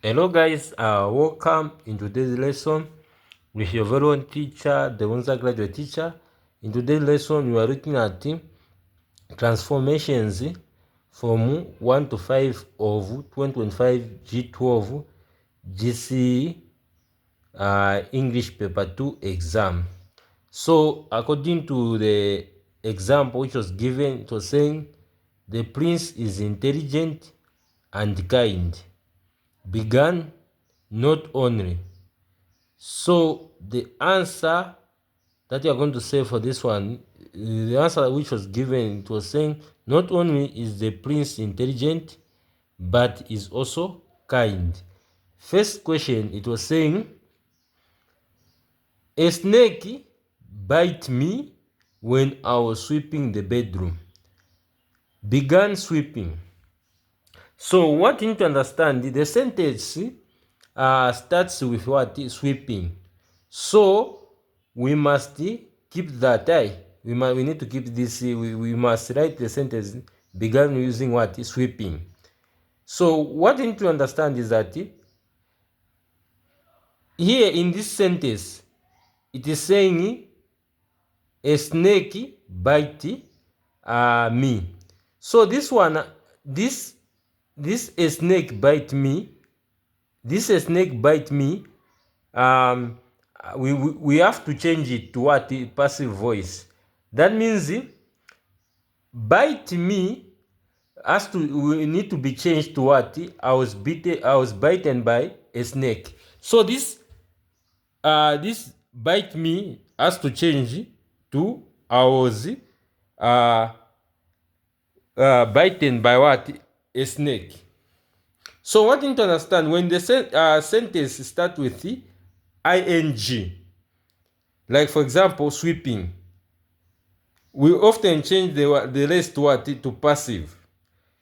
Hello guys, welcome in today's lesson with your very own teacher, the Wonza graduate teacher. In today's lesson, we are looking at transformations from 1 to 5 of 2025 G12 GCE English Paper 2 exam. So according to the example which was given, it was saying the prince is intelligent and kind. Began not only. So the answer that you are going to say for this one, the answer which was given, it was saying not only is the prince intelligent, but is also kind. First question, it was saying a snake bite me when I was sweeping the bedroom. Began sweeping. So what you need to understand, the sentence starts with what? Sweeping. So we must keep that eye. We need to keep this. We must write the sentence began using what? Sweeping. So what you need to understand is that here in this sentence, it is saying a snake bite me. So this one, this a snake bite me. This a snake bite me. We have to change it to what? Passive voice. That means bite me we need to be changed to what? I was bitten by a snake. So this bite me has to change to I was bitten by what? A snake. So what you need to understand, when the sentence start with ing, like for example sweeping, we often change the rest to what? To passive.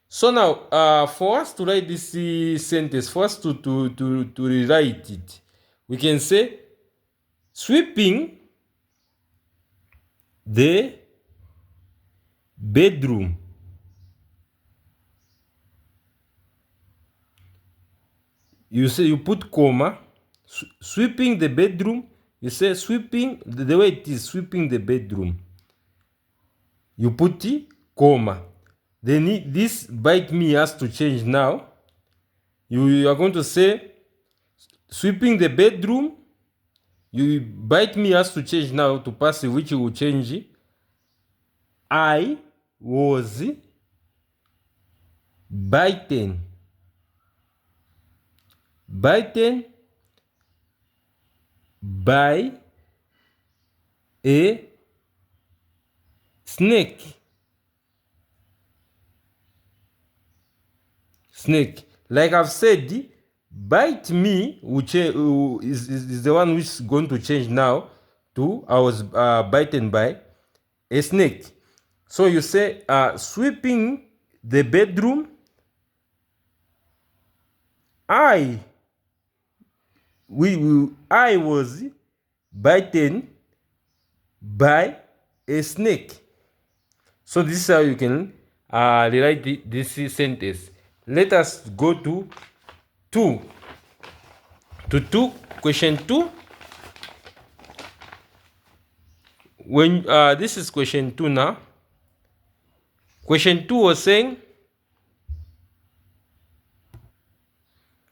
So now for us to write this sentence, for us to rewrite it, we can say sweeping the bedroom. You say, you put comma, sweeping the bedroom. You say sweeping, the way it is, sweeping the bedroom. You put the comma. Then this bite me has to change now. You are going to say sweeping the bedroom. You bite me has to change now to passive, which will change I was bitten by a snake. Like I've said, bite me which is the one which is going to change now to I was bitten by a snake. So you say sweeping the bedroom. I was bitten by a snake. So this is how you can rewrite this sentence. Let us go to question 2. When this is question 2 now. Question 2 was saying,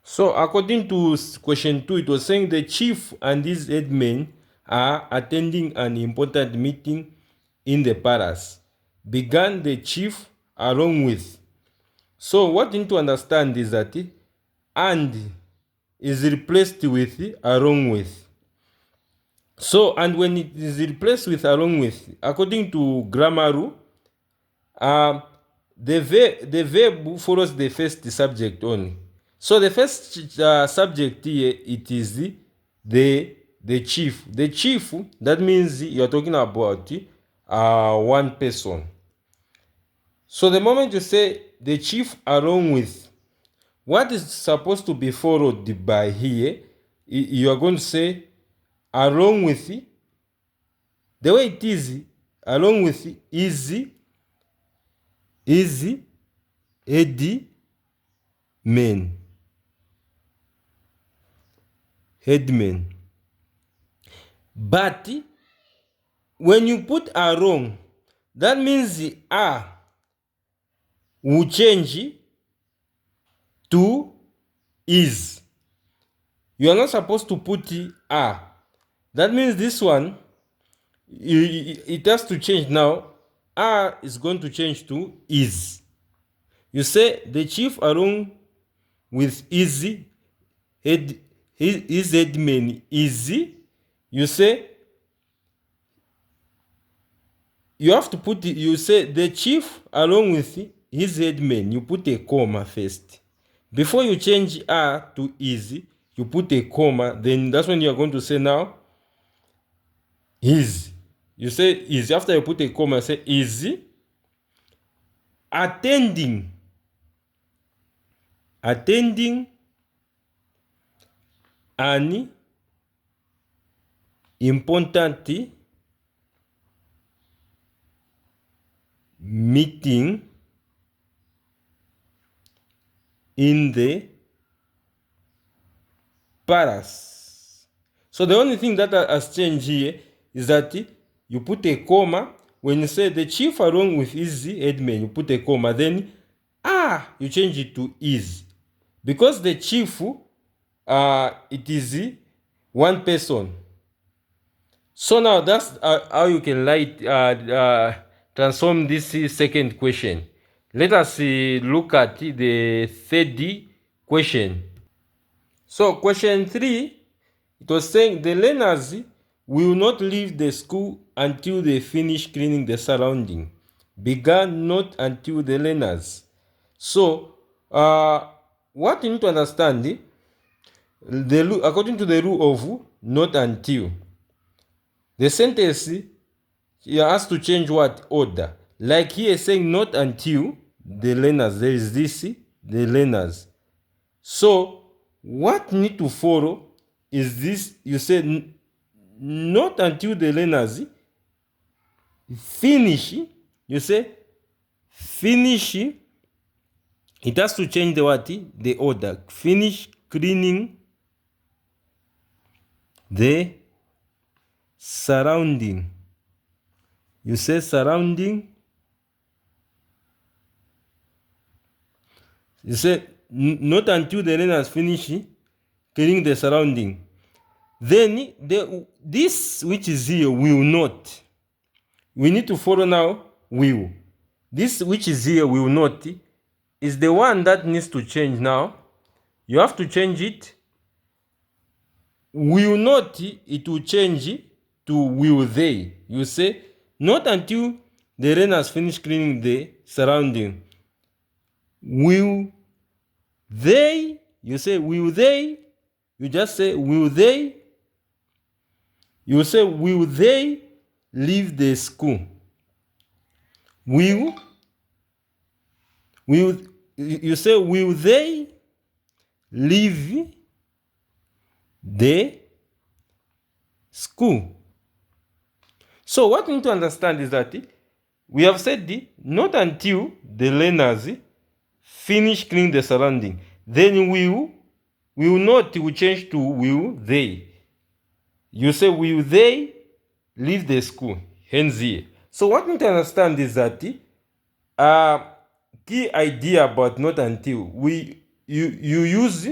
so according to question 2, it was saying the chief and his headmen are attending an important meeting in the palace. Began the chief along with. So what you need to understand is that and is replaced with along with. So, and when it is replaced with along with, according to grammar rule, the verb follows the first subject only. So the first subject here, it is the chief. The chief, that means you are talking about one person. So the moment you say the chief along with, what is supposed to be followed by here, you are going to say along with, the way it is, along with is Eddie men. headman. But when you put a wrong, that means the a will change to is. You are not supposed to put a. That means this one, it has to change now. A is going to change to is. You say the chief along with his headman is. You say you have to put it, you say the chief along with his headman, you put a comma first. Before you change a to is, you put a comma, then that's when you are going to say now is. You say is, after you put a comma, say is attending an important meeting in the palace. So the only thing that has changed here is that you put a comma. When you say the chief along with his headman, you put a comma, then you change it to is. Because the chief, it is one person. So now that's how you can transform this second question. Let us look at the third question. So question 3, it was saying the learners will not leave the school until they finish cleaning the surrounding. Began not until the learners. So what you need to understand, according to the rule of not until, the sentence has to change what order. Like here saying not until the learners, there is this, the learners. So what need to follow is this. You say not until the learners finish. You say finish. It has to change the what? The order. Finish cleaning the surrounding. You say surrounding. You say not until the learners finish cleaning the surrounding. Then this which is here will not. We need to follow now will. This which is here will not is the one that needs to change now. You have to change it. Will not, it will change to will they. You say not until the learners finish cleaning the surrounding. Will they, you say will they, you just say will they, you say will they leave the school? You say will they leave the school? So what we need to understand is that we have said not until the learners finish cleaning the surrounding. Then will not will change to will they. You say will they leave the school? Hence here. So what we need to understand is that key idea about not until we use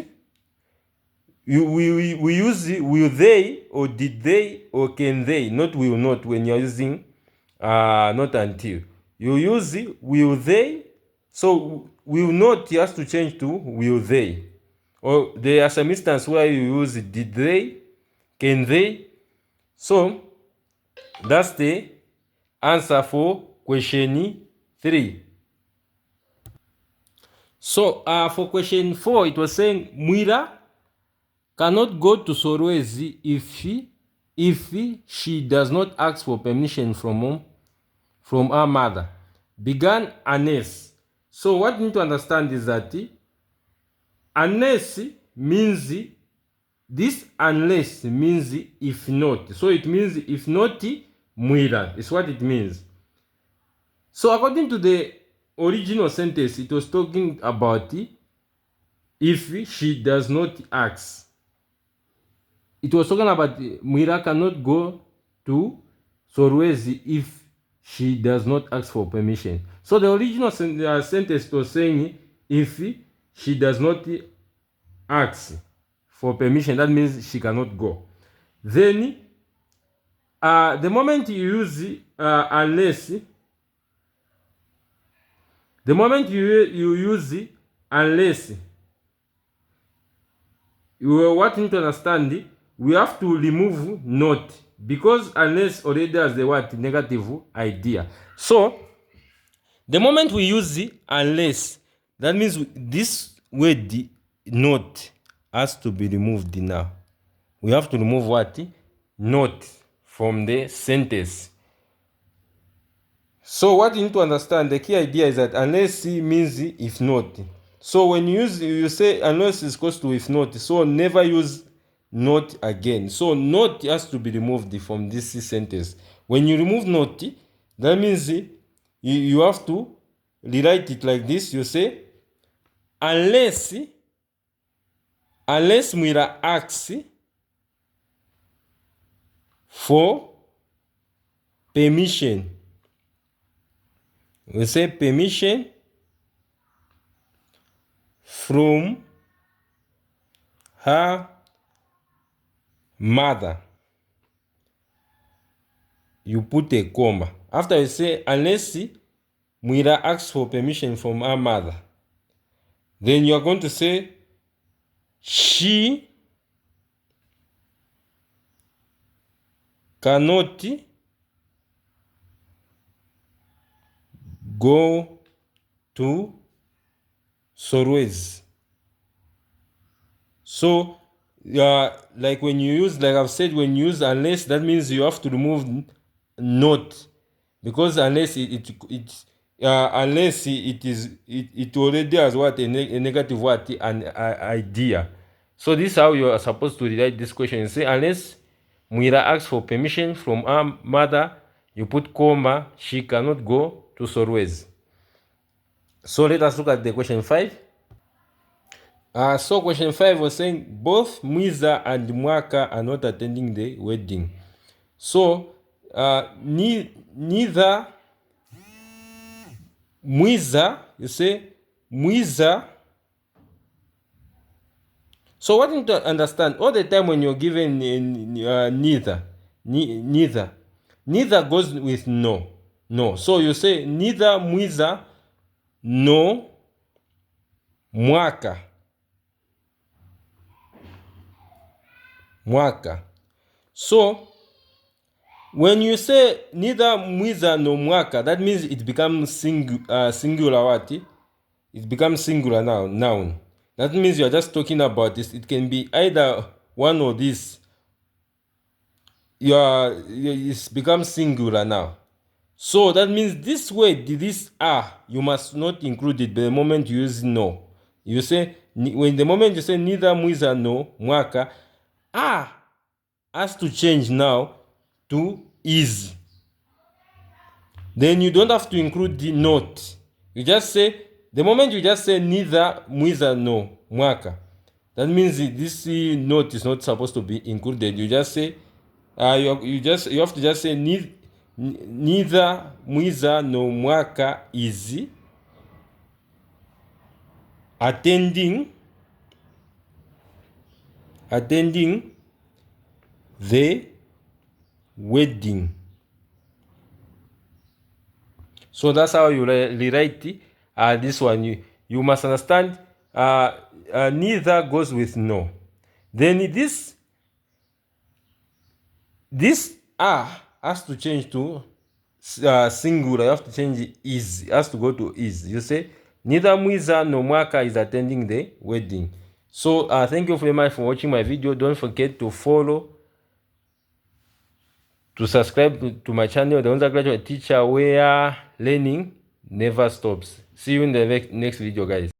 will they or did they or can they, not will not. When you're using not until, you use will they. So will not has to change to will they. Or there are some instances where you use did they, can they. So that's the answer for question 3. So for question 4, it was saying Mwira cannot go to Sorwezi if she does not ask for permission from her mother. Began unless. So what you need to understand is that unless means, this unless means if not. So it means if not, Mwira is what it means. So according to the original sentence, it was talking about if she does not ask. it was talking about Mwira cannot go to Solwezi if she does not ask for permission. So the original sentence was saying if she does not ask for permission, that means she cannot go. Then the moment you use unless, the moment you use unless, what you need to understand, we have to remove not, because unless already has the what negative idea. So the moment we use the unless, that means this word not has to be removed now. We have to remove what? Not from the sentence. So what you need to understand, the key idea is that unless means if not. So when you say unless is equals to if not, so never use not again. So not has to be removed from this sentence. When you remove not, that means you have to rewrite it like this. You say unless Mwira asks for permission. We say permission from her mother. You put a comma. After you say unless Mwira asks for permission from her mother, then you are going to say she cannot go to Solwezi. So like when you use, like I've said, when you use unless, that means you have to remove not, because unless unless it already has what a negative what an idea. So this is how you are supposed to write this question. You say unless Mwira asks for permission from her mother, you put comma, she cannot go to Solwezi. So let us look at the question 5. So question 5 was saying both Mwiza and Mwaka are not attending the wedding. So neither Mwiza, you say Mwiza. So what you need to understand, all the time when you're given neither goes with no. So you say neither Mwiza no Mwaka. So when you say neither Mwiza nor Mwaka, that means it becomes singular what? It becomes singular noun. That means you are just talking about this. It can be either one or this. It's become singular now. So that means this word, this you must not include it the moment you use no. You say, when the moment you say neither Mwiza nor Mwaka, has to change now to is. Then you don't have to include the not. You just say, the moment you just say neither Mwiza nor Mwaka, that means this not is not supposed to be included. You just say, you have to just say neither Mwiza nor Mwaka is attending the wedding. So that's how you rewrite this one. You must understand neither goes with no. Then this has to change to singular. You have to change is. It has to go to is. You say neither Mwiza nor Mwaka is attending the wedding. So thank you very much for watching my video. Don't forget to follow, to subscribe to my channel, The Undergraduate Teacher, where learning never stops. See you in the next video, guys.